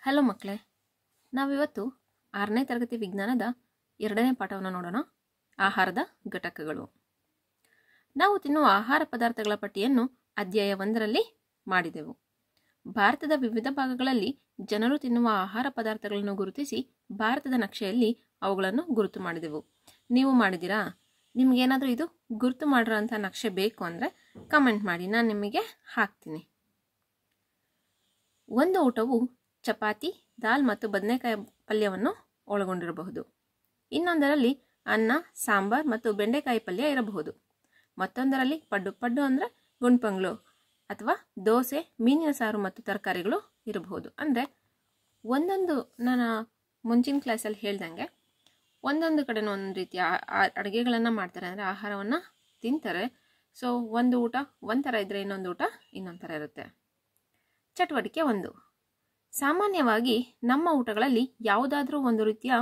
Hello ಮಕ್ಕಳೇ, ನಾವಿವತ್ತು 6ನೇ ತರಗತಿ ವಿಜ್ಞಾನದ 2ನೇ ಪಾಠವನ್ನು ನೋಡೋಣ. ಆಹಾರದ ಘಟಕಗಳು. ನಾವು ತಿನ್ನುವ ಆಹಾರ ಪದಾರ್ಥಗಳ ಪಟ್ಟಿಯನ್ನು ಅಧ್ಯಾಯ 1ರಲ್ಲಿ ಮಾಡಿದೆವು. ಭಾರತದ ವಿವಿಧ ಭಾಗಗಳಲ್ಲಿ ಜನರು ತಿನ್ನುವ ಆಹಾರ ಪದಾರ್ಥಗಳನ್ನು ಗುರುತಿಸಿ ಭಾರತದ ನಕ್ಷೆಯಲ್ಲಿ ಅವುಗಳನ್ನು ಗುರುತು ಮಾಡಿದೆವು. ನೀವು ಮಾಡಿದಿರಾ? ನಿಮಗೇನಾದರೂ ಇದು ಗುರುತು ಮಾಡಿರೋಂಥ ನಕ್ಷೆ ಬೇಕು ಅಂದರೆ ಕಮೆಂಟ್ ಮಾಡಿ, ನಾನು ನಿಮಗೆ ಹಾಕ್ತೀನಿ. ಒಂದು ಊಟವು ಚಪಾತಿ, ದಾಲ್ ಮತ್ತು ಬದನೆಕಾಯಿ ಪಲ್ಯವನ್ನು ಒಳಗೊಂಡಿರಬಹುದು. ಇನ್ನೊಂದರಲ್ಲಿ ಅನ್ನ, ಸಾಂಬಾರ್ ಮತ್ತು ಬೆಂಡೆಕಾಯಿ ಪಲ್ಯ ಇರಬಹುದು. ಮತ್ತೊಂದರಲ್ಲಿ ಪಡ್ಡು ಅಂದರೆ ಗುಂಡ್ಪಂಗ್ಳು ಅಥವಾ ದೋಸೆ, ಮೀನಿನ ಸಾರು ಮತ್ತು ತರಕಾರಿಗಳು ಇರಬಹುದು. ಅಂದರೆ ಒಂದೊಂದು, ನಾನು ಮುಂಚಿನ ಕ್ಲಾಸಲ್ಲಿ ಹೇಳ್ದಂಗೆ ಒಂದೊಂದು ಕಡೆನೂ ಒಂದೊಂದು ರೀತಿಯ ಅಡುಗೆಗಳನ್ನು ಮಾಡ್ತಾರೆ, ಅಂದರೆ ಆಹಾರವನ್ನು ತಿಂತಾರೆ. ಸೊ ಒಂದು ಊಟ ಒಂಥರ ಇದ್ದರೆ ಇನ್ನೊಂದು ಊಟ ಇನ್ನೊಂದು ಥರ ಇರುತ್ತೆ. ಚಟುವಟಿಕೆ 1. ಸಾಮಾನ್ಯವಾಗಿ ನಮ್ಮ ಊಟಗಳಲ್ಲಿ ಯಾವುದಾದ್ರೂ ಒಂದು ರೀತಿಯ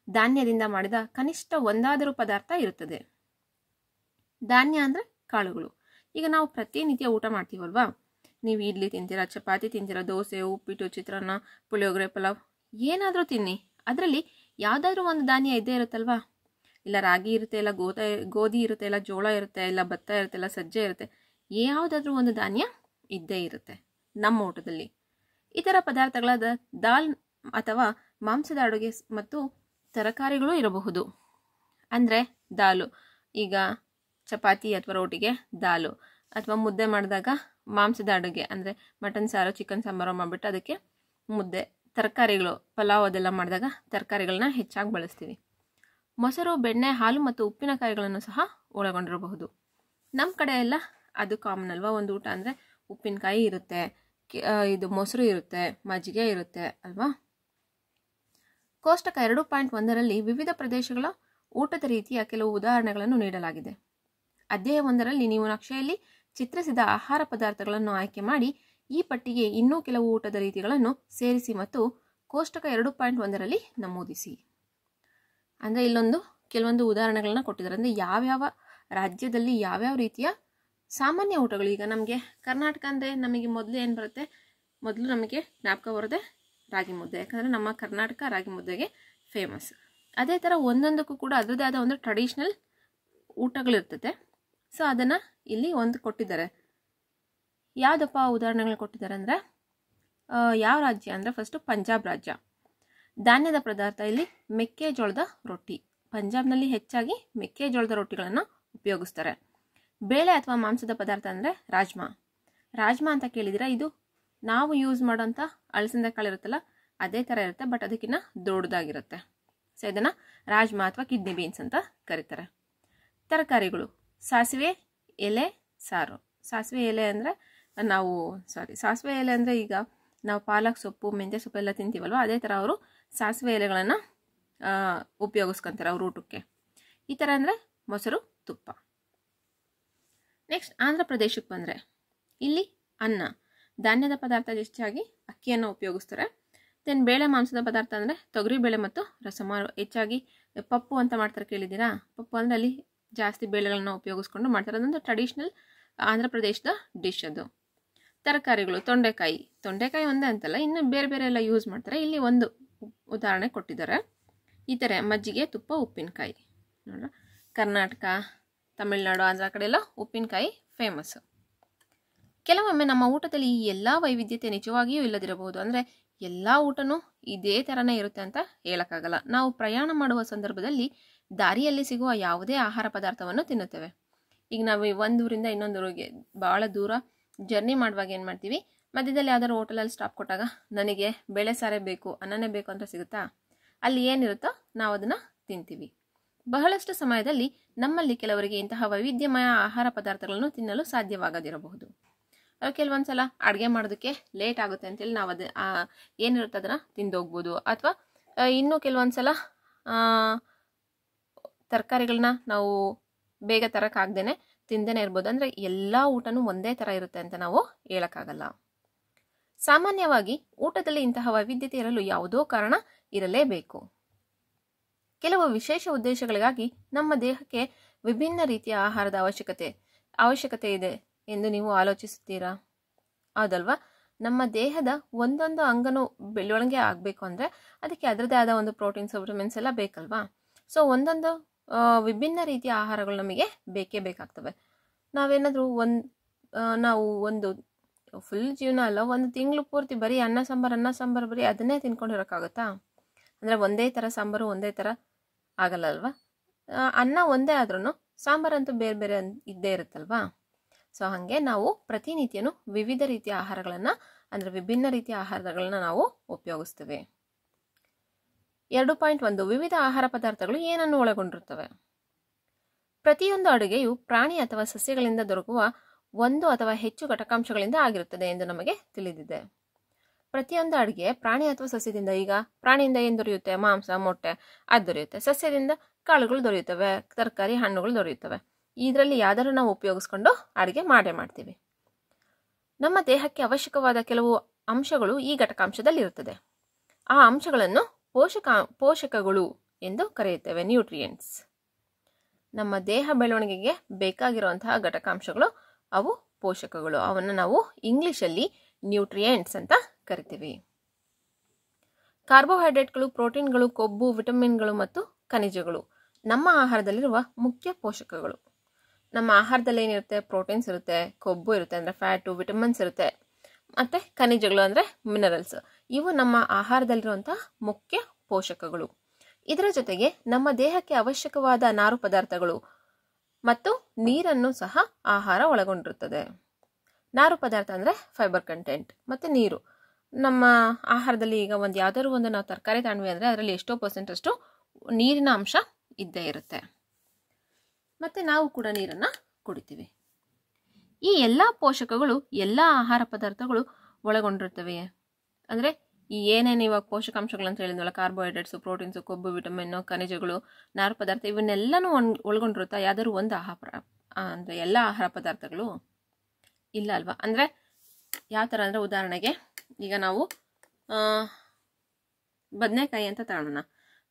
ಧಾನ್ಯದಿಂದ ಮಾಡಿದ ಕನಿಷ್ಠ ಒಂದಾದರೂ ಪದಾರ್ಥ ಇರುತ್ತದೆ. ಧಾನ್ಯ ಅಂದರೆ ಕಾಳುಗಳು. ಈಗ ನಾವು ಪ್ರತಿನಿತ್ಯ ಊಟ ಮಾಡ್ತೀವಲ್ವಾ, ನೀವು ಇಡ್ಲಿ ತಿಂತೀರಾ, ಚಪಾತಿ ತಿಂತೀರಾ, ದೋಸೆ, ಉಪ್ಪಿಟ್ಟು, ಚಿತ್ರಾನ್ನ, ಪುಳಿಯೋಗರೆ, ಪಲಾವ್, ಏನಾದರೂ ತಿನ್ನಿ, ಅದರಲ್ಲಿ ಯಾವುದಾದ್ರೂ ಒಂದು ಧಾನ್ಯ ಇದ್ದೇ ಇರುತ್ತಲ್ವಾ. ಇಲ್ಲ ರಾಗಿ ಇರುತ್ತೆ, ಇಲ್ಲ ಗೋಧಿ ಇರುತ್ತೆ, ಇಲ್ಲ ಜೋಳ ಇರುತ್ತೆ, ಇಲ್ಲ ಭತ್ತ ಇರುತ್ತೆ, ಇಲ್ಲ ಸಜ್ಜೆ ಇರುತ್ತೆ. ಯಾವುದಾದ್ರೂ ಒಂದು ಧಾನ್ಯ ಇದ್ದೇ ಇರುತ್ತೆ ನಮ್ಮ ಊಟದಲ್ಲಿ. ಇತರ ಪದಾರ್ಥಗಳಾದ ದಾಲ್ ಅಥವಾ ಮಾಂಸದ ಅಡುಗೆ ಮತ್ತು ತರಕಾರಿಗಳು ಇರಬಹುದು. ಅಂದರೆ ದಾಲು, ಈಗ ಚಪಾತಿ ಅಥವಾ ರೋಟಿಗೆ ದಾಲು, ಅಥವಾ ಮುದ್ದೆ ಮಾಡಿದಾಗ ಮಾಂಸದ ಅಡುಗೆ ಅಂದರೆ ಮಟನ್ ಸಾರು, ಚಿಕನ್ ಸಾಂಬಾರು ಮಾಡಿಬಿಟ್ಟು ಅದಕ್ಕೆ ಮುದ್ದೆ. ತರಕಾರಿಗಳು, ಪಲಾವ್ ಅದೆಲ್ಲ ಮಾಡಿದಾಗ ತರಕಾರಿಗಳನ್ನ ಹೆಚ್ಚಾಗಿ ಬಳಸ್ತೀವಿ. ಮೊಸರು, ಬೆಣ್ಣೆ, ಹಾಲು ಮತ್ತು ಉಪ್ಪಿನಕಾಯಿಗಳನ್ನು ಸಹ ಒಳಗೊಂಡಿರಬಹುದು. ನಮ್ಮ ಕಡೆ ಎಲ್ಲ ಅದು ಕಾಮನ್ ಅಲ್ವಾ, ಒಂದು ಊಟ ಅಂದರೆ ಉಪ್ಪಿನಕಾಯಿ ಇರುತ್ತೆ, ಇದು ಮೊಸರು ಇರುತ್ತೆ, ಮಜ್ಜಿಗೆ ಇರುತ್ತೆ ಅಲ್ವಾ. ಕೋಷ್ಟಕ 2.1ರಲ್ಲಿ ವಿವಿಧ ಪ್ರದೇಶಗಳ ಊಟದ ರೀತಿಯ ಕೆಲವು ಉದಾಹರಣೆಗಳನ್ನು ನೀಡಲಾಗಿದೆ. ಅಧ್ಯಾಯ 1ರಲ್ಲಿ ನೀವು ನಕ್ಷೆಯಲ್ಲಿ ಚಿತ್ರಿಸಿದ ಆಹಾರ ಪದಾರ್ಥಗಳನ್ನು ಆಯ್ಕೆ ಮಾಡಿ ಈ ಪಟ್ಟಿಗೆ ಇನ್ನೂ ಕೆಲವು ಊಟದ ರೀತಿಗಳನ್ನು ಸೇರಿಸಿ ಮತ್ತು ಕೋಷ್ಟಕ 2.1ರಲ್ಲಿ ನಮೂದಿಸಿ. ಅಂದರೆ ಇಲ್ಲೊಂದು ಕೆಲವೊಂದು ಉದಾಹರಣೆಗಳನ್ನ ಕೊಟ್ಟಿದ್ದಾರೆ. ಅಂದರೆ ಯಾವ್ಯಾವ ರಾಜ್ಯದಲ್ಲಿ ಯಾವ್ಯಾವ ರೀತಿಯ ಸಾಮಾನ್ಯ ಊಟಗಳು. ಈಗ ನಮಗೆ ಕರ್ನಾಟಕ ಅಂದರೆ ನಮಗೆ ಮೊದಲು ಏನು ಬರುತ್ತೆ, ಮೊದಲು ನಮಗೆ ಜ್ಞಾಪಕ ಬರೋದೆ ರಾಗಿ ಮುದ್ದೆ, ಯಾಕಂದರೆ ನಮ್ಮ ಕರ್ನಾಟಕ ರಾಗಿ ಮುದ್ದೆಗೆ ಫೇಮಸ್. ಅದೇ ಥರ ಒಂದೊಂದಕ್ಕೂ ಕೂಡ ಅದರದ್ದೇ ಆದ ಒಂದು ಟ್ರೆಡಿಷ್ನಲ್ ಊಟಗಳಿರ್ತದೆ. ಸೊ ಅದನ್ನು ಇಲ್ಲಿ ಒಂದು ಕೊಟ್ಟಿದ್ದಾರೆ. ಯಾವುದಪ್ಪ ಉದಾಹರಣೆಗಳು ಕೊಟ್ಟಿದ್ದಾರೆ ಅಂದರೆ, ಯಾವ ರಾಜ್ಯ ಅಂದರೆ ಫಸ್ಟು ಪಂಜಾಬ್ ರಾಜ್ಯ. ಧಾನ್ಯದ ಪದಾರ್ಥ ಇಲ್ಲಿ ಮೆಕ್ಕೆಜೋಳದ ರೊಟ್ಟಿ. ಪಂಜಾಬ್ನಲ್ಲಿ ಹೆಚ್ಚಾಗಿ ಮೆಕ್ಕೆಜೋಳದ ರೊಟ್ಟಿಗಳನ್ನು ಉಪಯೋಗಿಸ್ತಾರೆ. ಬೇಳೆ ಅಥವಾ ಮಾಂಸದ ಪದಾರ್ಥ ಅಂದರೆ ರಾಜ್ಮಾ. ರಾಜ್ಮಾ ಅಂತ ಕೇಳಿದಿರ, ಇದು ನಾವು ಯೂಸ್ ಮಾಡೋಂಥ ಅಳಸಂದೆ ಕಾಳು ಇರುತ್ತಲ್ಲ ಅದೇ ಥರ ಇರುತ್ತೆ, ಬಟ್ ಅದಕ್ಕಿಂತ ದೊಡ್ಡದಾಗಿರುತ್ತೆ. ಸೊ ಇದನ್ನು ರಾಜ್ಮಾ ಅಥವಾ ಕಿಡ್ನಿ ಬೀನ್ಸ್ ಅಂತ ಕರೀತಾರೆ. ತರಕಾರಿಗಳು, ಸಾಸಿವೆ ಎಲೆ ಸಾರು. ಸಾಸಿವೆ ಎಲೆ ಅಂದರೆ ಸಾಸಿವೆ ಎಲೆ ಅಂದರೆ ಈಗ ನಾವು ಪಾಲಕ್ ಸೊಪ್ಪು, ಮೆಂತ್ಯ ಸೊಪ್ಪು ಎಲ್ಲ ತಿಂತೀವಲ್ವ, ಅದೇ ಥರ ಅವರು ಸಾಸಿವೆ ಎಲೆಗಳನ್ನು ಉಪಯೋಗಿಸ್ಕೊತಾರೆ ಅವ್ರ ಊಟಕ್ಕೆ. ಈ ಥರ ಅಂದರೆ ಮೊಸರು, ತುಪ್ಪ. ನೆಕ್ಸ್ಟ್ ಆಂಧ್ರ ಪ್ರದೇಶಕ್ಕೆ ಬಂದರೆ ಇಲ್ಲಿ ಅನ್ನ, ಧಾನ್ಯದ ಪದಾರ್ಥ ಹೆಚ್ಚಾಗಿ ಅಕ್ಕಿಯನ್ನು ಉಪಯೋಗಿಸ್ತಾರೆ. ದೆನ್ ಬೇಳೆ ಮಾಂಸದ ಪದಾರ್ಥ ಅಂದರೆ ತೊಗರಿಬೇಳೆ ಮತ್ತು ರಸಮಾರು. ಹೆಚ್ಚಾಗಿ ಪಪ್ಪು ಅಂತ ಮಾಡ್ತಾರೆ, ಕೇಳಿದ್ದೀರಾ? ಪಪ್ಪು ಅಂದರೆ ಅಲ್ಲಿ ಜಾಸ್ತಿ ಬೇಳೆಗಳನ್ನ ಉಪಯೋಗಿಸ್ಕೊಂಡು ಮಾಡ್ತಾರೆ. ಅದೊಂದು ಟ್ರೆಡಿಷ್ನಲ್ ಆಂಧ್ರ ಪ್ರದೇಶದ ಡಿಶ್ ಅದು. ತರಕಾರಿಗಳು, ತೊಂಡೆಕಾಯಿ ಒಂದೇ ಅಂತಲ್ಲ, ಇನ್ನು ಬೇರೆ ಬೇರೆ ಎಲ್ಲ ಯೂಸ್ ಮಾಡ್ತಾರೆ. ಇಲ್ಲಿ ಒಂದು ಉದಾಹರಣೆ ಕೊಟ್ಟಿದ್ದಾರೆ. ಈ ಥರ ಮಜ್ಜಿಗೆ, ತುಪ್ಪ, ಉಪ್ಪಿನಕಾಯಿ. ನೋಡ್ರ, ಕರ್ನಾಟಕ, ತಮಿಳುನಾಡು, ಆಂಧ್ರ ಕಡೆ ಎಲ್ಲ ಉಪ್ಪಿನಕಾಯಿ ಫೇಮಸ್ಸು. ಕೆಲವೊಮ್ಮೆ ನಮ್ಮ ಊಟದಲ್ಲಿ ಈ ಎಲ್ಲ ವೈವಿಧ್ಯತೆ ನಿಜವಾಗಿಯೂ ಇಲ್ಲದಿರಬಹುದು. ಅಂದರೆ ಎಲ್ಲ ಊಟನೂ ಇದೇ ಥರನೇ ಇರುತ್ತೆ ಅಂತ ಹೇಳೋಕ್ಕಾಗಲ್ಲ. ನಾವು ಪ್ರಯಾಣ ಮಾಡುವ ಸಂದರ್ಭದಲ್ಲಿ ದಾರಿಯಲ್ಲಿ ಸಿಗುವ ಯಾವುದೇ ಆಹಾರ ಪದಾರ್ಥವನ್ನು ತಿನ್ನುತ್ತೇವೆ. ಈಗ ನಾವು ಒಂದು ಊರಿಂದ ಇನ್ನೊಂದು ಊರಿಗೆ ಭಾಳ ದೂರ ಜರ್ನಿ ಮಾಡುವಾಗ ಏನು ಮಾಡ್ತೀವಿ, ಮಧ್ಯದಲ್ಲಿ ಯಾವ್ದಾದ್ರು ಹೋಟೆಲಲ್ಲಿ ಸ್ಟಾಪ್ ಕೊಟ್ಟಾಗ ನನಗೆ ಬೇಳೆ ಸಾರೇ ಬೇಕು, ಅನ್ನನೇ ಬೇಕು ಅಂತ ಸಿಗುತ್ತಾ, ಅಲ್ಲಿ ಏನಿರುತ್ತೋ ನಾವು ಅದನ್ನು ತಿಂತೀವಿ. ಬಹಳಷ್ಟು ಸಮಯದಲ್ಲಿ ನಮ್ಮಲ್ಲಿ ಕೆಲವರಿಗೆ ಇಂತಹ ವೈವಿಧ್ಯಮಯ ಆಹಾರ ಪದಾರ್ಥಗಳನ್ನು ತಿನ್ನಲು ಸಾಧ್ಯವಾಗದಿರಬಹುದು. ಕೆಲವೊಂದು ಸಲ ಅಡುಗೆ ಮಾಡೋದಕ್ಕೆ ಲೇಟ್ ಆಗುತ್ತೆ ಅಂತೇಳಿ ನಾವು ಏನಿರುತ್ತೆ ಅದನ್ನು ತಿಂದೋಗ್ಬೋದು. ಅಥವಾ ಇನ್ನೂ ಕೆಲವೊಂದು ಸಲ ತರಕಾರಿಗಳನ್ನ ನಾವು ಬೇಗ ತರೋಕ್ಕಾಗ್ದೇ ತಿಂದೇನೆ ಇರ್ಬೋದು. ಅಂದರೆ ಎಲ್ಲ ಊಟನೂ ಒಂದೇ ಥರ ಇರುತ್ತೆ ಅಂತ ನಾವು ಹೇಳೋಕ್ಕಾಗಲ್ಲ. ಸಾಮಾನ್ಯವಾಗಿ ಊಟದಲ್ಲಿ ಇಂತಹ ವೈವಿಧ್ಯತೆ ಇರಲು ಯಾವುದೋ ಕಾರಣ ಇರಲೇಬೇಕು. ಕೆಲವು ವಿಶೇಷ ಉದ್ದೇಶಗಳಿಗಾಗಿ ನಮ್ಮ ದೇಹಕ್ಕೆ ವಿಭಿನ್ನ ರೀತಿಯ ಆಹಾರದ ಅವಶ್ಯಕತೆ ಇದೆ ಎಂದು ನೀವು ಆಲೋಚಿಸುತ್ತೀರಾ? ಹೌದಲ್ವಾ? ನಮ್ಮ ದೇಹದ ಒಂದೊಂದು ಅಂಗನೂ ಬೆಳವಣಿಗೆ ಆಗಬೇಕು ಅಂದರೆ ಅದಕ್ಕೆ ಅದರದೇ ಆದ ಒಂದು ಪ್ರೋಟೀನ್ಸ್ ವಿಟಮಿನ್ಸ್ ಎಲ್ಲ ಬೇಕಲ್ವಾ. ಸೊ ಒಂದೊಂದು ವಿಭಿನ್ನ ರೀತಿಯ ಆಹಾರಗಳು ನಮಗೆ ಬೇಕೇ ಬೇಕಾಗ್ತವೆ. ನಾವೇನಾದರೂ ನಾವು ಒಂದು ಫುಲ್ ಜೀವನ ಅಲ್ಲ, ಒಂದು ತಿಂಗಳು ಪೂರ್ತಿ ಬರೀ ಅನ್ನ ಸಾಂಬಾರು ಬರೀ ಅದನ್ನೇ ತಿನ್ಕೊಂಡಿರೋಕ್ಕಾಗುತ್ತಾ? ಅಂದರೆ ಒಂದೇ ಥರ ಸಾಂಬಾರು ಒಂದೇ ಥರ ಆಗಲ್ಲ ಅಲ್ವಾ. ಅನ್ನ ಒಂದೇ ಆದ್ರೂ ಸಾಂಬಾರಂತೂ ಬೇರೆ ಬೇರೆ ಇದ್ದೇ ಇರುತ್ತಲ್ವಾ. ಸೊ ಹಾಗೆ ನಾವು ಪ್ರತಿನಿತ್ಯನೂ ವಿವಿಧ ರೀತಿಯ ಆಹಾರಗಳನ್ನು ಅಂದರೆ ವಿಭಿನ್ನ ರೀತಿಯ ಆಹಾರಗಳನ್ನ ನಾವು ಉಪಯೋಗಿಸ್ತೇವೆ. 2.1 ವಿವಿಧ ಆಹಾರ ಪದಾರ್ಥಗಳು ಏನನ್ನು ಒಳಗೊಂಡಿರುತ್ತವೆ? ಪ್ರತಿಯೊಂದು ಅಡುಗೆಯು ಪ್ರಾಣಿ ಅಥವಾ ಸಸ್ಯಗಳಿಂದ ದೊರಕುವ ಒಂದು ಅಥವಾ ಹೆಚ್ಚು ಘಟಕಾಂಶಗಳಿಂದ ಆಗಿರುತ್ತದೆ ಎಂದು ನಮಗೆ ತಿಳಿದಿದೆ. ಪ್ರತಿಯೊಂದು ಅಡುಗೆ ಪ್ರಾಣಿ ಅಥವಾ ಸಸ್ಯದಿಂದ, ಈಗ ಪ್ರಾಣಿಯಿಂದ ಏನು ದೊರೆಯುತ್ತೆ? ಮಾಂಸ, ಮೊಟ್ಟೆ ಅದು ದೊರೆಯುತ್ತೆ. ಸಸ್ಯದಿಂದ ಕಾಳುಗಳು ದೊರೆಯುತ್ತವೆ, ತರಕಾರಿ, ಹಣ್ಣುಗಳು ದೊರೆಯುತ್ತವೆ. ಇದರಲ್ಲಿ ಯಾವ್ದಾದ್ರು ನಾವು ಉಪಯೋಗಿಸ್ಕೊಂಡು ಅಡುಗೆ ಮಾಡ್ತೀವಿ. ನಮ್ಮ ದೇಹಕ್ಕೆ ಅವಶ್ಯಕವಾದ ಕೆಲವು ಅಂಶಗಳು ಈ ಘಟಕಾಂಶದಲ್ಲಿ ಇರುತ್ತದೆ. ಆ ಅಂಶಗಳನ್ನು ಪೋಷಕಗಳು ಎಂದು ಕರೆಯುತ್ತೇವೆ, ನ್ಯೂಟ್ರಿಯೆಂಟ್ಸ್. ನಮ್ಮ ದೇಹ ಬೆಳವಣಿಗೆಗೆ ಬೇಕಾಗಿರುವಂತಹ ಘಟಕಾಂಶಗಳು ಅವು ಪೋಷಕಗಳು. ಅವನ್ನು ನಾವು ಇಂಗ್ಲಿಷಲ್ಲಿ ನ್ಯೂಟ್ರಿಯೆಂಟ್ಸ್ ಅಂತ ಕರಿತೀವಿ. ಕಾರ್ಬೋಹೈಡ್ರೇಟ್ಗಳು, ಪ್ರೋಟೀನ್ಗಳು, ಕೊಬ್ಬು, ವಿಟಮಿನ್ಗಳು ಮತ್ತು ಖನಿಜಗಳು ನಮ್ಮ ಆಹಾರದಲ್ಲಿರುವ ಮುಖ್ಯ ಪೋಷಕಗಳು. ನಮ್ಮ ಆಹಾರದಲ್ಲಿ ಏನಿರುತ್ತೆ? ಪ್ರೋಟೀನ್ಸ್ ಇರುತ್ತೆ, ಕೊಬ್ಬು ಇರುತ್ತೆ ಅಂದರೆ ಫ್ಯಾಟು, ವಿಟಮಿನ್ಸ್ ಇರುತ್ತೆ, ಮತ್ತು ಖನಿಜಗಳು ಅಂದರೆ ಮಿನರಲ್ಸ್. ಇವು ನಮ್ಮ ಆಹಾರದಲ್ಲಿರುವಂತಹ ಮುಖ್ಯ ಪೋಷಕಗಳು. ಇದರ ಜೊತೆಗೆ ನಮ್ಮ ದೇಹಕ್ಕೆ ಅವಶ್ಯಕವಾದ ನಾರು ಪದಾರ್ಥಗಳು ಮತ್ತು ನೀರನ್ನು ಸಹ ಆಹಾರ ಒಳಗೊಂಡಿರುತ್ತದೆ. ನಾರು ಪದಾರ್ಥ ಅಂದರೆ ಫೈಬರ್ ಕಂಟೆಂಟ್ ಮತ್ತು ನೀರು. ನಮ್ಮ ಆಹಾರದಲ್ಲಿ ಈಗ ಯಾವುದಾದ್ರು ಒಂದು ನಾವು ತರಕಾರಿ ತಗೊಂಡ್ವಿ ಅಂದರೆ ಅದರಲ್ಲಿ ಎಷ್ಟೋ % ಅಷ್ಟು ನೀರಿನ ಅಂಶ ಇದ್ದೇ ಇರುತ್ತೆ. ಮತ್ತು ನಾವು ಕೂಡ ನೀರನ್ನು ಕುಡಿತೀವಿ. ಈ ಎಲ್ಲ ಪೋಷಕಗಳು ಎಲ್ಲ ಆಹಾರ ಪದಾರ್ಥಗಳು ಒಳಗೊಂಡಿರ್ತವೆ. ಅಂದರೆ ಈ ಏನೇನು ಇವಾಗ ಪೋಷಕಾಂಶಗಳಂತ ಹೇಳಿದ್ವಲ್ಲ, ಕಾರ್ಬೋಹೈಡ್ರೇಟ್ಸು, ಪ್ರೋಟೀನ್ಸು, ಕೊಬ್ಬು, ವಿಟಮಿನ್ನು, ಖನಿಜಗಳು, ನಾರು ಪದಾರ್ಥ, ಇವನ್ನೆಲ್ಲನೂ ಒಳಗೊಂಡಿರುತ್ತಾ ಯಾವ್ದಾದ್ರು ಒಂದು ಅಂದರೆ ಎಲ್ಲ ಆಹಾರ ಪದಾರ್ಥಗಳು ಇಲ್ಲ ಅಲ್ವಾ. ಅಂದರೆ ಯಾವ ಥರ ಅಂದರೆ ಉದಾಹರಣೆಗೆ ಈಗ ನಾವು ಬದನೆಕಾಯಿ ಅಂತ ತಗೊಳ್ಳೋಣ.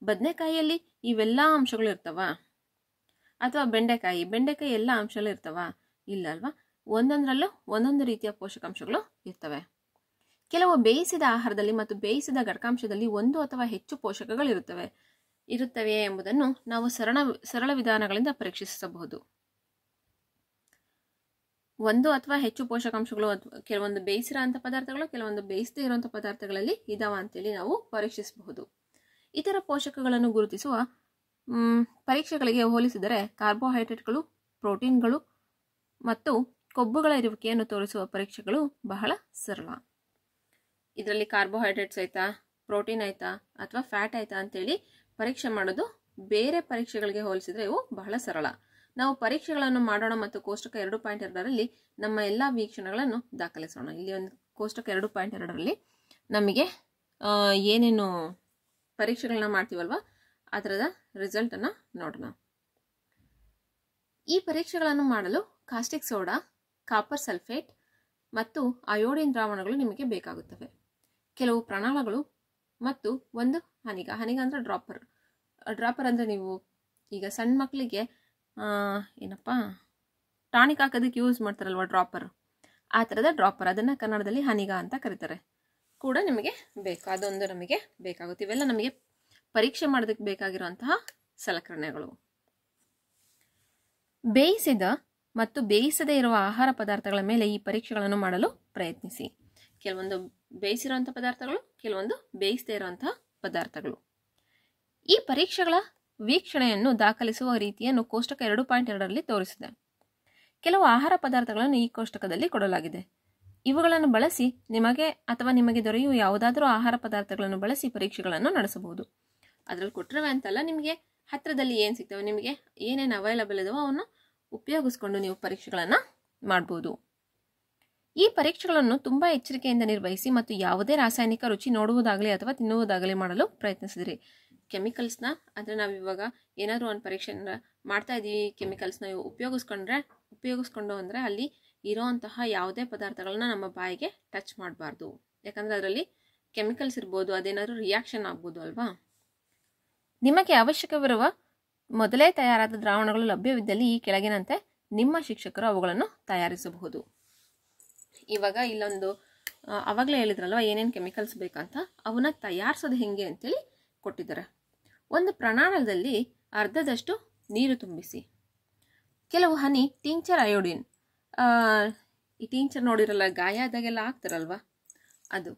ಬದನೆಕಾಯಿಯಲ್ಲಿ ಇವೆಲ್ಲ ಅಂಶಗಳು ಇರ್ತವಾ? ಅಥವಾ ಬೆಂಡೆಕಾಯಿ ಎಲ್ಲ ಅಂಶಗಳು ಇರ್ತವಾ? ಇಲ್ಲ ಅಲ್ವಾ. ಒಂದೊಂದರಲ್ಲೂ ಒಂದೊಂದು ರೀತಿಯ ಪೋಷಕಾಂಶಗಳು ಇರ್ತವೆ. ಕೆಲವು ಬೇಯಿಸಿದ ಆಹಾರದಲ್ಲಿ ಮತ್ತು ಬೇಯಿಸಿದ ಘಟಕಾಂಶದಲ್ಲಿ ಒಂದು ಅಥವಾ ಹೆಚ್ಚು ಪೋಷಕಗಳು ಇರುತ್ತವೆಯೇ ಎಂಬುದನ್ನು ನಾವು ಸರಳ ವಿಧಾನಗಳಿಂದ ಪರೀಕ್ಷಿಸಬಹುದು. ಒಂದು ಅಥವಾ ಹೆಚ್ಚು ಪೋಷಕಾಂಶಗಳು ಕೆಲವೊಂದು ಬೇಯಿಸಿರೋಂಥ ಪದಾರ್ಥಗಳು, ಕೆಲವೊಂದು ಬೇಯಿಸದೇ ಇರುವಂಥ ಪದಾರ್ಥಗಳಲ್ಲಿ ಇದಾವ ಅಂತೇಳಿ ನಾವು ಪರೀಕ್ಷಿಸಬಹುದು. ಇತರ ಪೋಷಕಗಳನ್ನು ಗುರುತಿಸುವ ಪರೀಕ್ಷೆಗಳಿಗೆ ಹೋಲಿಸಿದರೆ ಕಾರ್ಬೋಹೈಡ್ರೇಟ್ಗಳು, ಪ್ರೋಟೀನ್ಗಳು ಮತ್ತು ಕೊಬ್ಬುಗಳ ಇರುವಿಕೆಯನ್ನು ತೋರಿಸುವ ಪರೀಕ್ಷೆಗಳು ಬಹಳ ಸರಳ. ಇದರಲ್ಲಿ ಕಾರ್ಬೋಹೈಡ್ರೇಟ್ಸ್ ಆಯ್ತಾ, ಪ್ರೋಟೀನ್ ಆಯ್ತಾ ಅಥವಾ ಫ್ಯಾಟ್ ಆಯ್ತಾ ಅಂತೇಳಿ ಪರೀಕ್ಷೆ ಮಾಡೋದು ಬೇರೆ ಪರೀಕ್ಷೆಗಳಿಗೆ ಹೋಲಿಸಿದರೆ ಇವು ಬಹಳ ಸರಳ. ನಾವು ಪರೀಕ್ಷೆಗಳನ್ನು ಮಾಡೋಣ ಮತ್ತು ಕೋಷ್ಟಕ 2.2ರಲ್ಲಿ ನಮ್ಮ ಎಲ್ಲ ವೀಕ್ಷಣೆಗಳನ್ನು ದಾಖಲಿಸೋಣ. ಇಲ್ಲಿ ಒಂದು ಕೋಷ್ಟಕ 2.2ರಲ್ಲಿ ನಮಗೆ ಏನೇನು ಪರೀಕ್ಷೆಗಳನ್ನ ಮಾಡ್ತೀವಲ್ವ ಅದರದ ರಿಸಲ್ಟನ್ನು ನೋಡೋಣ. ಈ ಪರೀಕ್ಷೆಗಳನ್ನು ಮಾಡಲು ಕಾಸ್ಟಿಕ್ ಸೋಡಾ, ಕಾಪರ್ ಸಲ್ಫೇಟ್ ಮತ್ತು ಅಯೋಡಿನ್ ದ್ರಾವಣಗಳು ನಿಮಗೆ ಬೇಕಾಗುತ್ತವೆ. ಕೆಲವು ಪ್ರಾಣಾಳಗಳು ಮತ್ತು ಒಂದು ಹನಿಗ ಅಂದರೆ ಡ್ರಾಪರ್ ಅಂದರೆ ನೀವು ಈಗ ಸಣ್ಣ ಮಕ್ಕಳಿಗೆ ಏನಪ್ಪ ಟಾನಿಕ್ ಹಾಕೋದಕ್ಕೆ ಯೂಸ್ ಮಾಡ್ತಾರಲ್ವ ಡ್ರಾಪರ್, ಆ ಥರದ ಡ್ರಾಪರ್, ಅದನ್ನು ಕನ್ನಡದಲ್ಲಿ ಹನಿಗ ಅಂತ ಕರೀತಾರೆ, ಕೂಡ ನಿಮಗೆ ಬೇಕು. ಅದೊಂದು ನಮಗೆ ಬೇಕಾಗುತ್ತೆ. ಇವೆಲ್ಲ ನಮಗೆ ಪರೀಕ್ಷೆ ಮಾಡೋದಕ್ಕೆ ಬೇಕಾಗಿರುವಂತಹ ಸಲಕರಣೆಗಳು. ಬೇಯಿಸಿದ ಮತ್ತು ಬೇಯಿಸದೇ ಇರುವ ಆಹಾರ ಪದಾರ್ಥಗಳ ಮೇಲೆ ಈ ಪರೀಕ್ಷೆಗಳನ್ನು ಮಾಡಲು ಪ್ರಯತ್ನಿಸಿ. ಕೆಲವೊಂದು ಬೇಯಿಸಿರುವಂಥ ಪದಾರ್ಥಗಳು, ಕೆಲವೊಂದು ಬೇಯಿಸದೇ ಇರುವಂತಹ ಪದಾರ್ಥಗಳು. ಈ ಪರೀಕ್ಷೆಗಳ ವೀಕ್ಷಣೆಯನ್ನು ದಾಖಲಿಸುವ ರೀತಿಯನ್ನು ಕೋಷ್ಟಕ 2.2ರಲ್ಲಿ ತೋರಿಸಿದೆ. ಕೆಲವು ಆಹಾರ ಪದಾರ್ಥಗಳನ್ನು ಈ ಕೋಷ್ಟಕದಲ್ಲಿ ಕೊಡಲಾಗಿದೆ. ಇವುಗಳನ್ನು ಬಳಸಿ ನಿಮಗೆ ದೊರೆಯುವ ಯಾವುದಾದರೂ ಆಹಾರ ಪದಾರ್ಥಗಳನ್ನು ಬಳಸಿ ಪರೀಕ್ಷೆಗಳನ್ನು ನಡೆಸಬಹುದು. ಅದರಲ್ಲಿ ಕೊಟ್ಟಿರುವೆ ಅಂತಲ್ಲ, ನಿಮಗೆ ಹತ್ತಿರದಲ್ಲಿ ಏನು ಸಿಗ್ತವೆ, ನಿಮಗೆ ಏನೇನು ಅವೈಲಬಲ್ ಇದಾವೋ ಅವನ್ನು ಉಪಯೋಗಿಸ್ಕೊಂಡು ನೀವು ಪರೀಕ್ಷೆಗಳನ್ನು ಮಾಡ್ಬೋದು. ಈ ಪರೀಕ್ಷೆಗಳನ್ನು ತುಂಬ ಎಚ್ಚರಿಕೆಯಿಂದ ನಿರ್ವಹಿಸಿ ಮತ್ತು ಯಾವುದೇ ರಾಸಾಯನಿಕ ರುಚಿ ನೋಡುವುದಾಗಲಿ ಅಥವಾ ತಿನ್ನುವುದಾಗಲಿ ಮಾಡಲು ಪ್ರಯತ್ನಿಸಿದ್ರಿ. ಕೆಮಿಕಲ್ಸ್ನ ಅಂದರೆ ನಾವಿವಾಗ ಏನಾದರೂ ಒಂದು ಪರೀಕ್ಷೆ ಮಾಡ್ತಾ ಇದ್ದೀವಿ, ಕೆಮಿಕಲ್ಸ್ನ ಉಪಯೋಗಿಸ್ಕೊಂಡು ಅಂದರೆ ಅಲ್ಲಿ ಇರೋಂತಹ ಯಾವುದೇ ಪದಾರ್ಥಗಳನ್ನ ನಮ್ಮ ಬಾಯಿಗೆ ಟಚ್ ಮಾಡಬಾರ್ದು. ಯಾಕಂದರೆ ಅದರಲ್ಲಿ ಕೆಮಿಕಲ್ಸ್ ಇರ್ಬೋದು, ಅದೇನಾದರೂ ರಿಯಾಕ್ಷನ್ ಆಗ್ಬೋದು ಅಲ್ವಾ. ನಿಮಗೆ ಅವಶ್ಯಕವಿರುವ ಮೊದಲೇ ತಯಾರಾದ ದ್ರಾವಣಗಳು ಲಭ್ಯವಿದ್ದಲ್ಲಿ ಈ ಕೆಳಗಿನಂತೆ ನಿಮ್ಮ ಶಿಕ್ಷಕರು ಅವುಗಳನ್ನು ತಯಾರಿಸಬಹುದು. ಇವಾಗ ಇಲ್ಲೊಂದು ಆವಾಗಲೇ ಹೇಳಿದ್ರಲ್ವ ಏನೇನು ಕೆಮಿಕಲ್ಸ್ ಬೇಕಂತ, ಅವನ್ನ ತಯಾರಿಸೋದು ಹೆಂಗೆ ಅಂತೇಳಿ ಕೊಟ್ಟಿದ್ದಾರೆ. ಒಂದು ಪ್ರಮಾಣದಲ್ಲಿ ಅರ್ಧದಷ್ಟು ನೀರು ತುಂಬಿಸಿ, ಕೆಲವು ಹನಿ ಟಿಂಚರ್ ಅಯೋಡಿನ್, ಈ ಟಿಂಚರ್ ನೋಡಿರಲ್ಲ ಗಾಯ ಆದಾಗೆಲ್ಲ ಹಾಕ್ತಾರಲ್ವ ಅದು,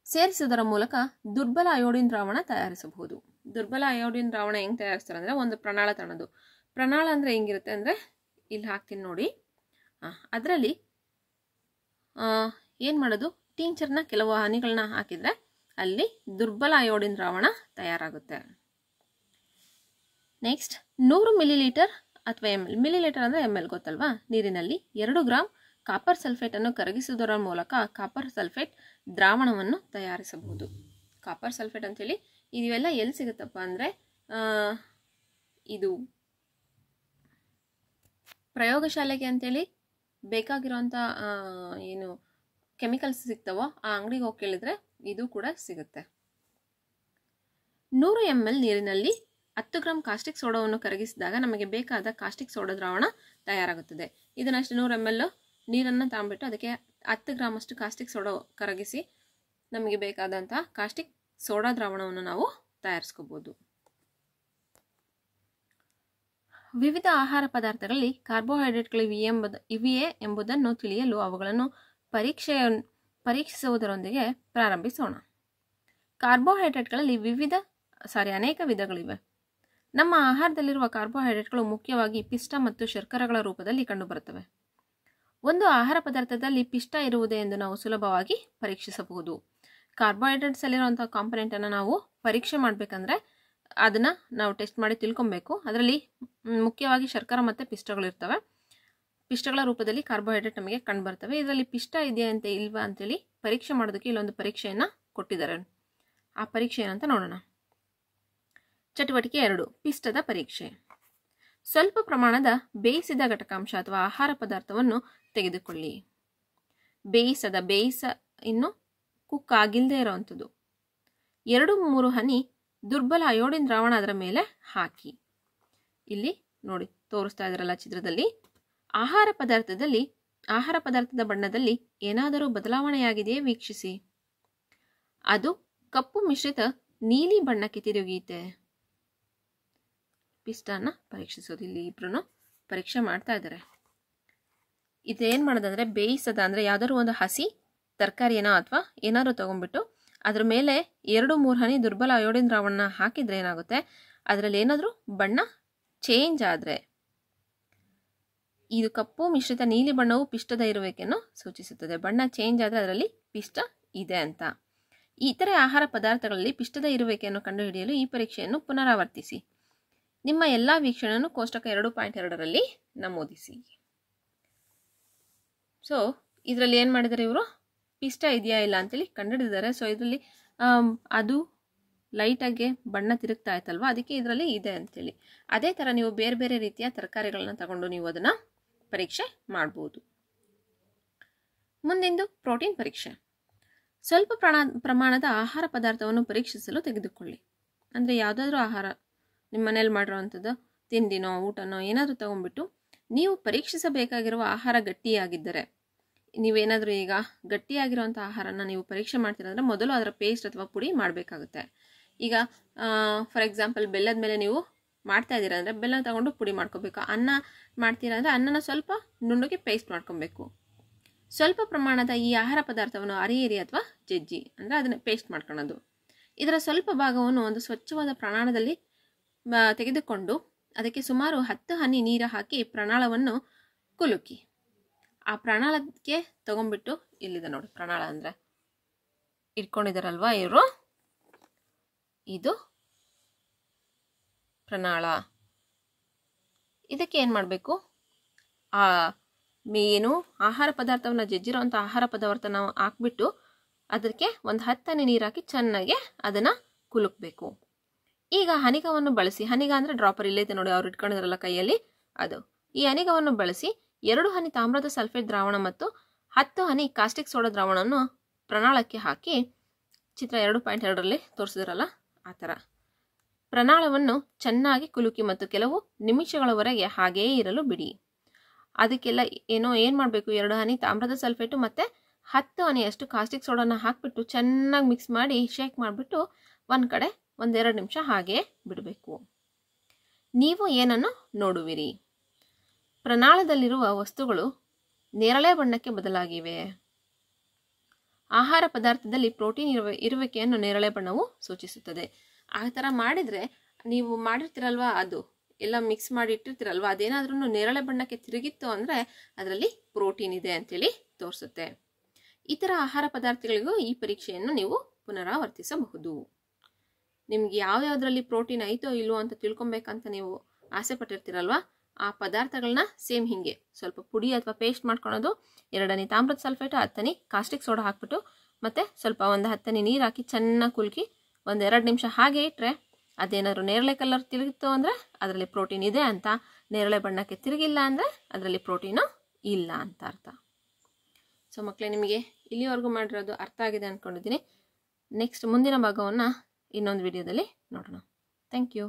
ಸೇರಿಸುವುದರ ಮೂಲಕ ದುರ್ಬಲ ಅಯೋಡಿನ್ ದ್ರಾವಣ ತಯಾರಿಸಬಹುದು. ದುರ್ಬಲ ಅಯೋಡಿನ್ ದ್ರಾವಣ ಹೆಂಗೆ ತಯಾರಿಸ್ತಾರೆ ಅಂದರೆ, ಒಂದು ಪ್ರಣಾಳ ತಣ್ಣದು. ಪ್ರಣಾಳ ಅಂದರೆ ಹೆಂಗಿರುತ್ತೆ ಅಂದರೆ, ಇಲ್ಲಿ ಹಾಕ್ತೀನಿ ನೋಡಿ, ಅದರಲ್ಲಿ ಏನು ಮಾಡೋದು, ಟಿಂಚರ್ನ ಕೆಲವು ಹನಿಗಳನ್ನ ಹಾಕಿದರೆ ಅಲ್ಲಿ ದುರ್ಬಲ ಅಯೋಡಿನ್ ದ್ರಾವಣ ತಯಾರಾಗುತ್ತೆ. ನೆಕ್ಸ್ಟ್ 100 ಮಿಲಿಲೀಟರ್ ಅಥವಾ ml, ಮಿಲಿಲೀಟರ್ ಅಂದರೆ ml ಗೊತ್ತಲ್ವಾ, ನೀರಿನಲ್ಲಿ 2 ಗ್ರಾಂ ಕಾಪರ್ ಸಲ್ಫೇಟನ್ನು ಕರಗಿಸುವುದರ ಮೂಲಕ ಕಾಪರ್ ಸಲ್ಫೇಟ್ ದ್ರಾವಣವನ್ನು ತಯಾರಿಸಬಹುದು. ಕಾಪರ್ ಸಲ್ಫೇಟ್ ಅಂತೇಳಿ ಇವೆಲ್ಲ ಎಲ್ಲಿ ಸಿಗುತ್ತಪ್ಪ ಅಂದರೆ, ಇದು ಪ್ರಯೋಗಶಾಲೆಗೆ ಅಂತೇಳಿ ಬೇಕಾಗಿರೋಂಥ ಏನು ಕೆಮಿಕಲ್ಸ್ ಸಿಗ್ತಾವೋ ಆ ಅಂಗಡಿಗೆ ಹೋಗಿ ಕೇಳಿದರೆ ಇದು ಕೂಡ ಸಿಗುತ್ತೆ. 100 ml ನೀರಿನಲ್ಲಿ 10 ಗ್ರಾಂ ಕಾಸ್ಟಿಕ್ ಸೋಡಾವನ್ನು ಕರಗಿಸಿದಾಗ ನಮಗೆ ಬೇಕಾದ ಕಾಸ್ಟಿಕ್ ಸೋಡಾ ದ್ರಾವಣ ತಯಾರಾಗುತ್ತದೆ. ಇದನ್ನಷ್ಟು 100 ml ನೀರನ್ನು ತಗೊಂಡ್ಬಿಟ್ಟು ಅದಕ್ಕೆ 10 ಗ್ರಾಮ್ ಅಷ್ಟು ಕಾಸ್ಟಿಕ್ ಸೋಡಾ ಕರಗಿಸಿ ನಮಗೆ ಬೇಕಾದಂತಹ ಕಾಸ್ಟಿಕ್ ಸೋಡಾ ದ್ರಾವಣವನ್ನು ನಾವು ತಯಾರಿಸ್ಕೋಬಹುದು. ವಿವಿಧ ಆಹಾರ ಪದಾರ್ಥಗಳಲ್ಲಿ ಕಾರ್ಬೋಹೈಡ್ರೇಟ್ಗಳು ಇವೆಯೇ ಎಂಬುದನ್ನು ತಿಳಿಯಲು ಅವುಗಳನ್ನು ಪರೀಕ್ಷಿಸುವುದರೊಂದಿಗೆ ಪ್ರಾರಂಭಿಸೋಣ. ಕಾರ್ಬೋಹೈಡ್ರೇಟ್ಗಳಲ್ಲಿ ಅನೇಕ ವಿಧಗಳಿವೆ. ನಮ್ಮ ಆಹಾರದಲ್ಲಿರುವ ಕಾರ್ಬೋಹೈಡ್ರೇಟ್ಗಳು ಮುಖ್ಯವಾಗಿ ಪಿಷ್ಟ ಮತ್ತು ಶರ್ಕರೆಗಳ ರೂಪದಲ್ಲಿ ಕಂಡುಬರುತ್ತವೆ. ಒಂದು ಆಹಾರ ಪದಾರ್ಥದಲ್ಲಿ ಪಿಷ್ಟ ಇರುವುದೇ ಎಂದು ನಾವು ಸುಲಭವಾಗಿ ಪರೀಕ್ಷಿಸಬಹುದು. ಕಾರ್ಬೋಹೈಡ್ರೇಟ್ಸ್ ಅಲ್ಲಿರುವಂಥ ಕಾಂಪೊನೆಂಟನ್ನು ನಾವು ಪರೀಕ್ಷೆ ಮಾಡಬೇಕಂದ್ರೆ ಅದನ್ನು ನಾವು ಟೆಸ್ಟ್ ಮಾಡಿ ತಿಳ್ಕೊಬೇಕು. ಅದರಲ್ಲಿ ಮುಖ್ಯವಾಗಿ ಶರ್ಕರ ಮತ್ತು ಪಿಷ್ಟಗಳಿರ್ತವೆ. ಪಿಷ್ಟಗಳ ರೂಪದಲ್ಲಿ ಕಾರ್ಬೋಹೈಡ್ರೇಟ್ ನಮಗೆ ಕಂಡುಬರ್ತವೆ. ಇದರಲ್ಲಿ ಪಿಷ್ಟ ಇದೆಯಾ ಅಂತ ಇಲ್ವಾ ಅಂತೇಳಿ ಪರೀಕ್ಷೆ ಮಾಡೋದಕ್ಕೆ ಇಲ್ಲೊಂದು ಪರೀಕ್ಷೆಯನ್ನು ಕೊಟ್ಟಿದ್ದಾರೆ. ಆ ಪರೀಕ್ಷೆ ಏನಂತ ನೋಡೋಣ. ಚಟುವಟಿಕೆ 2, ಪಿಷ್ಟದ ಪರೀಕ್ಷೆ. ಸ್ವಲ್ಪ ಪ್ರಮಾಣದ ಬೇಯಿಸಿದ ಘಟಕಾಂಶ ಅಥವಾ ಆಹಾರ ಪದಾರ್ಥವನ್ನು ತೆಗೆದುಕೊಳ್ಳಿ. ಬೇಯಿಸ ಇನ್ನು ಕುಕ್ ಆಗಿಲ್ಲದೆ ಇರೋವಂಥದ್ದು. 2-3 ಹನಿ ದುರ್ಬಲ ಅಯೋಡಿನ್ ದ್ರಾವಣ ಅದರ ಮೇಲೆ ಹಾಕಿ. ಇಲ್ಲಿ ನೋಡಿ ತೋರಿಸ್ತಾ ಇದ್ರಲ್ಲ ಚಿತ್ರದಲ್ಲಿ, ಆಹಾರ ಪದಾರ್ಥದ ಬಣ್ಣದಲ್ಲಿ ಏನಾದರೂ ಬದಲಾವಣೆಯಾಗಿದೆಯೇ ವೀಕ್ಷಿಸಿ. ಅದು ಕಪ್ಪು ಮಿಶ್ರಿತ ನೀಲಿ ಬಣ್ಣಕ್ಕೆ ತಿರುಗಿತೆ. ಪಿಷ್ಟನ ಪರೀಕ್ಷಿಸೋದು. ಇಲ್ಲಿ ಇಬ್ರು ಪರೀಕ್ಷೆ ಮಾಡ್ತಾ ಇದ್ದಾರೆ. ಇದೇನು ಮಾಡೋದಂದ್ರೆ, ಬೇಯಿಸದ ಅಂದರೆ ಯಾವ್ದಾದ್ರು ಒಂದು ಹಸಿ ತರಕಾರಿನ ಅಥವಾ ಏನಾದ್ರು ತಗೊಂಡ್ಬಿಟ್ಟು ಅದ್ರ ಮೇಲೆ 2-3 ಹನಿ ದುರ್ಬಲ ಅಯೋಡಿನ್ ದ್ರಾವಣ ಹಾಕಿದ್ರೆ ಏನಾಗುತ್ತೆ, ಅದರಲ್ಲಿ ಏನಾದರೂ ಬಣ್ಣ ಚೇಂಜ್ ಆದರೆ ಇದು ಕಪ್ಪು ಮಿಶ್ರಿತ ನೀಲಿ ಬಣ್ಣವು ಪಿಷ್ಟದ ಇರುವಿಕೆಯನ್ನು ಸೂಚಿಸುತ್ತದೆ. ಬಣ್ಣ ಚೇಂಜ್ ಆದರೆ ಅದರಲ್ಲಿ ಪಿಷ್ಟ ಇದೆ ಅಂತ. ಇತರೆ ಆಹಾರ ಪದಾರ್ಥಗಳಲ್ಲಿ ಪಿಷ್ಟದ ಇರುವಿಕೆಯನ್ನು ಕಂಡುಹಿಡಿಯಲು ಈ ಪರೀಕ್ಷೆಯನ್ನು ಪುನರಾವರ್ತಿಸಿ. ನಿಮ್ಮ ಎಲ್ಲ ವೀಕ್ಷಣೆಯನ್ನು ಕೋಷ್ಟಕ 2.2ರಲ್ಲಿ ನಮೂದಿಸಿ. ಸೊ ಇದರಲ್ಲಿ ಏನು ಮಾಡಿದ್ದಾರೆ ಇವರು, ಪಿಷ್ಟ ಇದೆಯಾ ಇಲ್ಲ ಅಂತೇಳಿ ಕಂಡುಹಿಡಿದಿದ್ದಾರೆ. ಸೊ ಇದರಲ್ಲಿ ಅದು ಲೈಟಾಗಿ ಬಣ್ಣ ತಿರುಗ್ತಾ ಇತ್ತಲ್ವ, ಅದಕ್ಕೆ ಇದರಲ್ಲಿ ಇದೆ ಅಂತೇಳಿ. ಅದೇ ಥರ ನೀವು ಬೇರೆ ಬೇರೆ ರೀತಿಯ ತರಕಾರಿಗಳನ್ನ ತಗೊಂಡು ನೀವು ಅದನ್ನು ಪರೀಕ್ಷೆ ಮಾಡ್ಬೋದು. ಮುಂದಿಂದು ಪ್ರೋಟೀನ್ ಪರೀಕ್ಷೆ. ಸ್ವಲ್ಪ ಪ್ರಮಾಣದ ಆಹಾರ ಪದಾರ್ಥವನ್ನು ಪರೀಕ್ಷಿಸಲು ತೆಗೆದುಕೊಳ್ಳಿ. ಅಂದರೆ ಯಾವುದಾದ್ರೂ ಆಹಾರ ನಿಮ್ಮ ಮನೇಲಿ ಮಾಡಿರೋವಂಥದ್ದು ತಿಂಡಿನೋ ಊಟನೋ ಏನಾದರೂ ತಗೊಂಡ್ಬಿಟ್ಟು ನೀವು ಪರೀಕ್ಷಿಸಬೇಕಾಗಿರುವ ಆಹಾರ ಗಟ್ಟಿಯಾಗಿದ್ದರೆ, ನೀವೇನಾದರೂ ಈಗ ಗಟ್ಟಿಯಾಗಿರುವಂಥ ಆಹಾರನ ನೀವು ಪರೀಕ್ಷೆ ಮಾಡ್ತೀರಂದರೆ ಮೊದಲು ಅದರ ಪೇಸ್ಟ್ ಅಥವಾ ಪುಡಿ ಮಾಡಬೇಕಾಗುತ್ತೆ. ಈಗ ಫಾರ್ ಎಕ್ಸಾಂಪಲ್ ಬೆಲ್ಲದ ಮೇಲೆ ನೀವು ಮಾಡ್ತಾ ಇದ್ದೀರಾ ಅಂದರೆ ಬೆಲ್ಲ ತಗೊಂಡು ಪುಡಿ ಮಾಡ್ಕೋಬೇಕು. ಅನ್ನ ಮಾಡ್ತೀರಾ ಅಂದರೆ ಅನ್ನನ ಸ್ವಲ್ಪ ನುಣ್ಣಗೆ ಪೇಸ್ಟ್ ಮಾಡ್ಕೊಬೇಕು. ಸ್ವಲ್ಪ ಪ್ರಮಾಣದ ಈ ಆಹಾರ ಪದಾರ್ಥವನ್ನು ಅರಿಯೇರಿ ಅಥವಾ ಜಜ್ಜಿ ಅಂದರೆ ಅದನ್ನು ಪೇಸ್ಟ್ ಮಾಡ್ಕೊಳ್ಳೋದು. ಇದರ ಸ್ವಲ್ಪ ಭಾಗವನ್ನು ಒಂದು ಸ್ವಚ್ಛವಾದ ಪ್ರಮಾಣದಲ್ಲಿ ತೆಗೆದುಕೊಂಡು ಅದಕ್ಕೆ ಸುಮಾರು 10 ಹನಿ ನೀರು ಹಾಕಿ ಪ್ರಣಾಳವನ್ನು ಕುಲುಕಿ. ಆ ಪ್ರಣಾಳಕ್ಕೆ ತಗೊಂಡ್ಬಿಟ್ಟು, ಇಲ್ಲಿದೆ ನೋಡಿ ಪ್ರಣಾಳ ಅಂದರೆ ಇಟ್ಕೊಂಡಿದ್ದಾರಲ್ವ ಇವರು, ಇದು ಪ್ರಣಾಳ. ಇದಕ್ಕೆ ಏನು ಮಾಡಬೇಕು, ಏನು ಆಹಾರ ಪದಾರ್ಥವನ್ನು ಜಜ್ಜಿರೋಂಥ ಆಹಾರ ಪದಾರ್ಥ ನಾವು ಹಾಕ್ಬಿಟ್ಟು ಅದಕ್ಕೆ ಒಂದು 10 ಹನಿ ನೀರು ಹಾಕಿ ಚೆನ್ನಾಗಿ ಅದನ್ನು ಕುಲುಕಬೇಕು. ಈಗ ಹನಿಗವನ್ನು ಬಳಸಿ, ಹನಿಗ ಅಂದರೆ ಡ್ರಾಪರ್ ಇಲ್ಲೈತೆ ನೋಡಿ ಅವ್ರು ಇಟ್ಕೊಂಡಿದ್ರಲ್ಲ ಕೈಯಲ್ಲಿ ಅದು. ಈ ಹನಿಗವನ್ನು ಬಳಸಿ 2 ಹನಿ ತಾಮ್ರದ ಸಲ್ಫೇಟ್ ದ್ರಾವಣ ಮತ್ತು 10 ಹನಿ ಕಾಸ್ಟಿಕ್ ಸೋಡಾ ದ್ರಾವಣವನ್ನು ಪ್ರಣಾಳಕ್ಕೆ ಹಾಕಿ, ಚಿತ್ರ 2.2ರಲ್ಲಿ ತೋರಿಸಿದ್ರಲ್ಲ ಆ ಥರ ಪ್ರಣಾಳವನ್ನು ಚೆನ್ನಾಗಿ ಕುಲುಕಿ ಮತ್ತು ಕೆಲವು ನಿಮಿಷಗಳವರೆಗೆ ಹಾಗೆಯೇ ಇರಲು ಬಿಡಿ. ಅದಕ್ಕೆಲ್ಲ ಏನು ಮಾಡಬೇಕು, 2 ಹನಿ ತಾಮ್ರದ ಸಲ್ಫೇಟು ಮತ್ತು 10 ಹನಿಯಷ್ಟು ಕಾಸ್ಟಿಕ್ ಸೋಡಾನ ಹಾಕಿಬಿಟ್ಟು ಚೆನ್ನಾಗಿ ಮಿಕ್ಸ್ ಮಾಡಿ ಶೇಕ್ ಮಾಡಿಬಿಟ್ಟು ಒಂದು ಕಡೆ 1-2 ನಿಮಿಷ ಹಾಗೆ ಬಿಡಬೇಕು. ನೀವು ಏನನ್ನು ನೋಡುವಿರಿ? ಪ್ರಣಾಳದಲ್ಲಿರುವ ವಸ್ತುಗಳು ನೇರಳೆ ಬಣ್ಣಕ್ಕೆ ಬದಲಾಗಿವೆ. ಆಹಾರ ಪದಾರ್ಥದಲ್ಲಿ ಪ್ರೋಟೀನ್ ಇರುವಿಕೆಯನ್ನು ನೇರಳೆ ಬಣ್ಣವು ಸೂಚಿಸುತ್ತದೆ. ಆ ಥರ ಮಾಡಿದರೆ ನೀವು ಮಾಡಿರ್ತೀರಲ್ವ, ಅದು ಎಲ್ಲ ಮಿಕ್ಸ್ ಮಾಡಿ ಇಟ್ಟಿರ್ತೀರಲ್ವ, ಅದೇನಾದ್ರೂ ನೇರಳೆ ಬಣ್ಣಕ್ಕೆ ತಿರುಗಿತ್ತು ಅಂದರೆ ಅದರಲ್ಲಿ ಪ್ರೋಟೀನ್ ಇದೆ ಅಂತೇಳಿ ತೋರಿಸುತ್ತೆ. ಇತರ ಆಹಾರ ಪದಾರ್ಥಗಳಿಗೂ ಈ ಪರೀಕ್ಷೆಯನ್ನು ನೀವು ಪುನರಾವರ್ತಿಸಬಹುದು. ನಿಮ್ಗೆ ಯಾವ್ಯಾವುದರಲ್ಲಿ ಪ್ರೋಟೀನ್ ಐತೋ ಇಲ್ವೋ ಅಂತ ತಿಳ್ಕೊಬೇಕಂತ ನೀವು ಆಸೆ ಪಟ್ಟಿರ್ತೀರಲ್ವ, ಆ ಪದಾರ್ಥಗಳನ್ನ ಸೇಮ್ ಹಿಂಗೆ ಸ್ವಲ್ಪ ಪುಡಿ ಅಥವಾ ಪೇಸ್ಟ್ ಮಾಡ್ಕೊಳೋದು. 2 ಹನಿ ತಾಮ್ರದ ಸಲ್ಫೇಟ್, 10 ಹನಿ ಕಾಸ್ಟಿಕ್ ಸೋಡಾ ಹಾಕ್ಬಿಟ್ಟು ಮತ್ತೆ ಸ್ವಲ್ಪ 10 ಹನಿ ನೀರು ಹಾಕಿ ಚೆನ್ನಾಗಿ ಕುಲ್ಕಿ 1-2 ನಿಮಿಷ ಹಾಗೆ ಇಟ್ಟರೆ ಅದೇನಾದ್ರು ನೇರಳೆ ಕಲರ್ ತಿರುಗಿತ್ತು ಅಂದರೆ ಅದರಲ್ಲಿ ಪ್ರೋಟೀನ್ ಇದೆ ಅಂತ, ನೇರಳೆ ಬಣ್ಣಕ್ಕೆ ತಿರುಗಿಲ್ಲ ಅಂದರೆ ಅದರಲ್ಲಿ ಪ್ರೋಟೀನು ಇಲ್ಲ ಅಂತ ಅರ್ಥ. ಸೊ ಮಕ್ಕಳೇ, ನಿಮಗೆ ಇಲ್ಲಿವರೆಗೂ ಮಾಡಿರೋದು ಅರ್ಥ ಆಗಿದೆ ಅಂದ್ಕೊಂಡಿದ್ದೀನಿ. ನೆಕ್ಸ್ಟ್ ಮುಂದಿನ ಭಾಗವನ್ನು ಇನ್ನೊಂದು ವಿಡಿಯೋದಲ್ಲಿ ನೋಡೋಣ. Thank you.